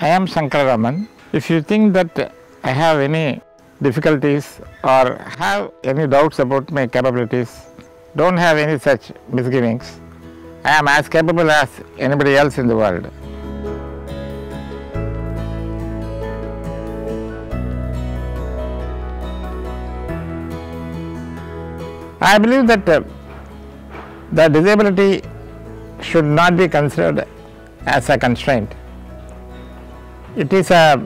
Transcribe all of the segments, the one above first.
I am Sankara Raman. If you think that I have any difficulties or have any doubts about my capabilities, don't have any such misgivings. I am as capable as anybody else in the world. I believe that the disability should not be considered as a constraint. It is a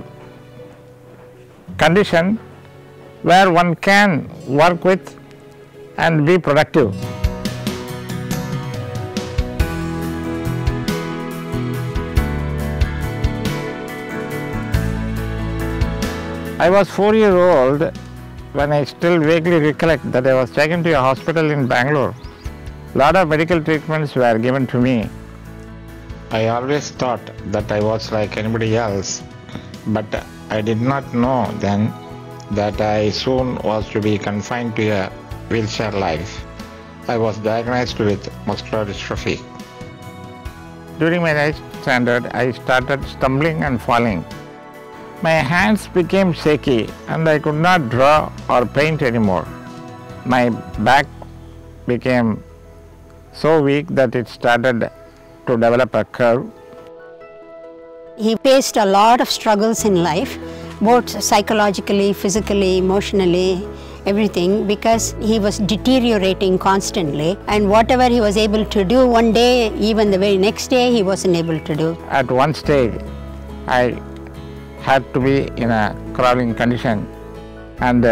condition where one can work with and be productive. I was 4 years old when I still vaguely recollect that I was taken to a hospital in Bangalore. A lot of medical treatments were given to me. I always thought that I was like anybody else, but I did not know then that I soon was to be confined to a wheelchair life. I was diagnosed with muscular dystrophy. During my 9th standard, I started stumbling and falling. My hands became shaky and I could not draw or paint anymore. My back became so weak that it started to develop a curve. He faced a lot of struggles in life, both psychologically, physically, emotionally, everything, because he was deteriorating constantly, and whatever he was able to do one day, even the very next day, he wasn't able to do. At one stage, I had to be in a crawling condition and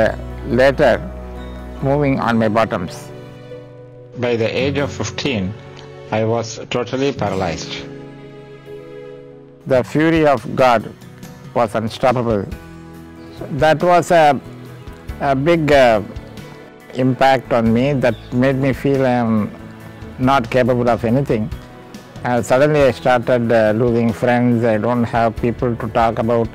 later moving on my bottoms. By the age of 15, I was totally paralyzed. The fury of God was unstoppable. That was a big impact on me that made me feel I am not capable of anything. Suddenly I started losing friends. I don't have people to talk about.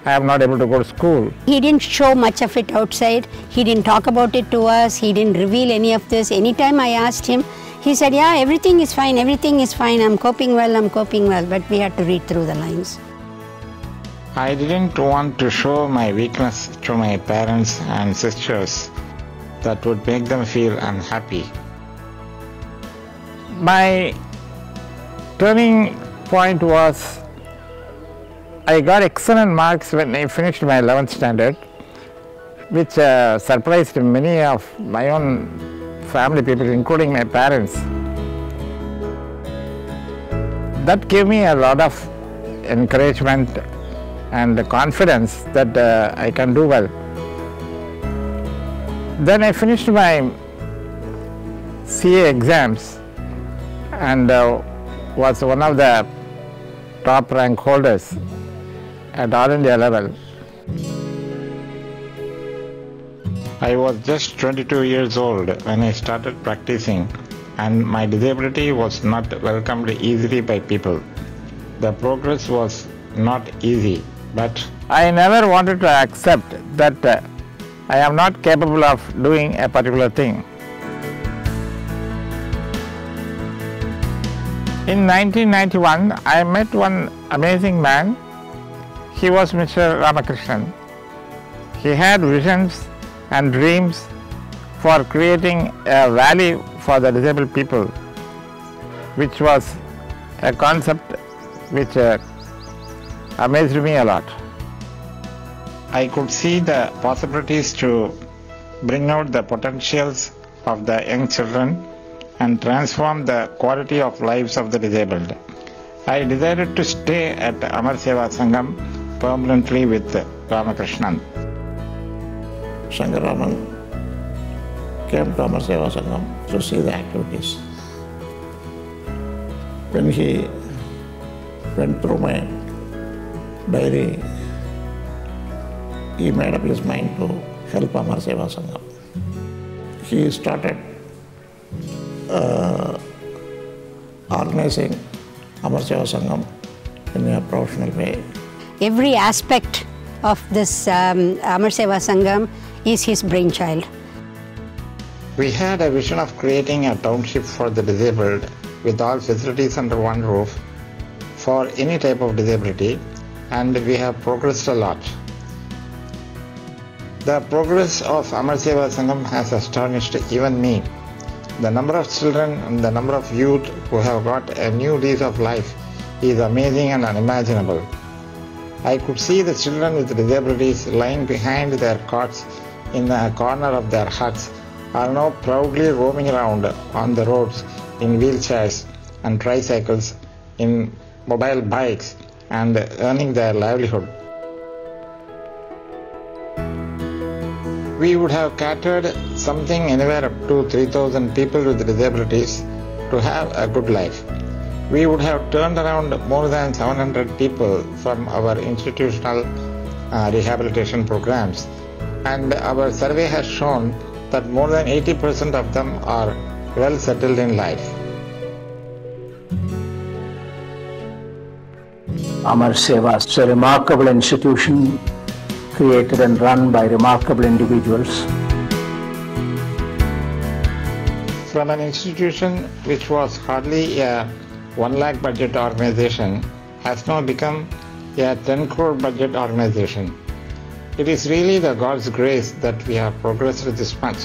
I am not able to go to school. He didn't show much of it outside. He didn't talk about it to us. He didn't reveal any of this. Anytime I asked him, he said, yeah, everything is fine, I'm coping well, but we had to read through the lines. I didn't want to show my weakness to my parents and sisters. That would make them feel unhappy. My turning point was I got excellent marks when I finished my 11th standard, which surprised many of my own family people, including my parents. That gave me a lot of encouragement and confidence that I can do well. Then I finished my CA exams and was one of the top rank holders at All India level. I was just 22 years old when I started practicing, and my disability was not welcomed easily by people. The progress was not easy, but I never wanted to accept that I am not capable of doing a particular thing. In 1991, I met one amazing man. He was Mr. Ramakrishnan. He had visions and dreams for creating a valley for the disabled people, which was a concept which amazed me a lot. I could see the possibilities to bring out the potentials of the young children and transform the quality of lives of the disabled. I decided to stay at Amar Seva Sangam permanently with Ramakrishnan. Sankara Raman came to Amar Seva Sangam to see the activities. When he went through my diary, he made up his mind to help Amar Seva Sangam. He started organizing Amar Seva Sangam in a professional way. Every aspect of this Amar Seva Sangam is his brainchild. We had a vision of creating a township for the disabled with all facilities under one roof for any type of disability, and we have progressed a lot. The progress of Amar Seva Sangam has astonished even me. The number of children and the number of youth who have got a new lease of life is amazing and unimaginable. I could see the children with disabilities lying behind their cots in a corner of their huts are now proudly roaming around on the roads in wheelchairs and tricycles, in mobile bikes, and earning their livelihood. We would have catered something anywhere up to 3,000 people with disabilities to have a good life. We would have turned around more than 700 people from our institutional rehabilitation programs, and our survey has shown that more than 80% of them are well settled in life. Amar Seva is a remarkable institution created and run by remarkable individuals. From an institution which was hardly a 1 lakh budget organization has now become a 10 crore budget organization. It is really the God's grace that we have progressed this much.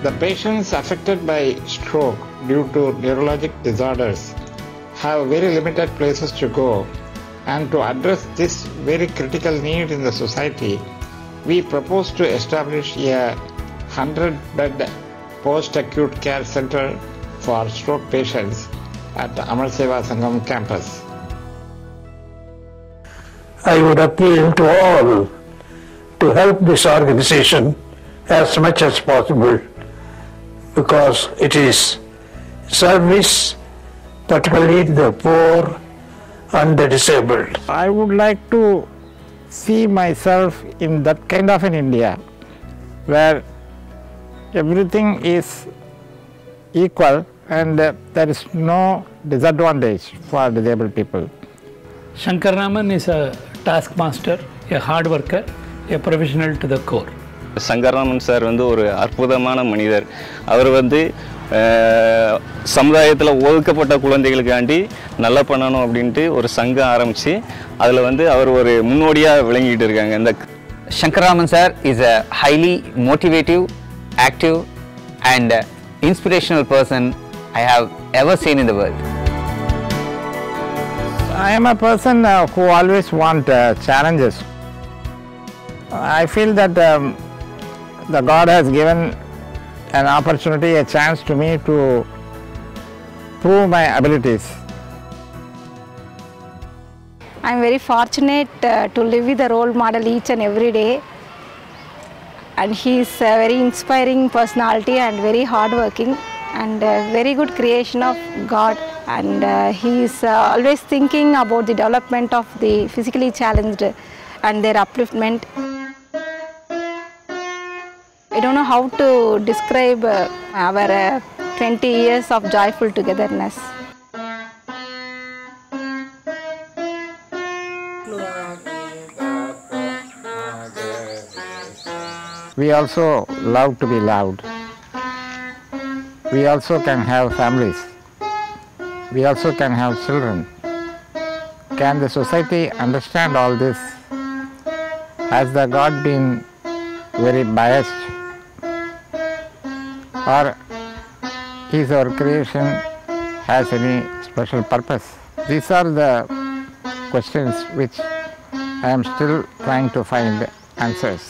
The patients affected by stroke due to neurologic disorders have very limited places to go, and to address this very critical need in the society, we propose to establish a 100-bed post-acute care center for stroke patients at the Amar Seva Sangam campus. I would appeal to all to help this organization as much as possible, because it is service particularly to the poor and the disabled. I would like to see myself in that kind of an India where everything is equal and there is no disadvantage for disabled people. Sankara Raman is a taskmaster, a hard worker, a professional to the core. Sankara Raman sir வந்து ஒரு அற்புதமான மனிதர். அவர் வந்து சமுதாயத்தில் ஒதுக்கப்பட்ட குழந்தைகளுக்காண்டி நல்லா பண்ணணும் அப்படின்ட்டு ஒரு சங்கம் ஆரம்பித்து அதில் வந்து அவர் ஒரு முன்னோடியாக விளங்கிட்டு இருக்காங்க. இந்த Sankara Raman sir is a highly motivative, active and inspirational person I have ever seen in the world. I am a person who always want challenges. I feel that the God has given an opportunity, a chance to me to prove my abilities. I am very fortunate to live with a role model each and every day, and he is a very inspiring personality and very hardworking and a very good creation of God, and he is always thinking about the development of the physically challenged and their upliftment. I don't know how to describe our 20 years of joyful togetherness. We also love to be loved. We also can have families. We also can have children. Can the society understand all this? Has the God been very biased? Or is our creation has any special purpose? These are the questions which I am still trying to find answers.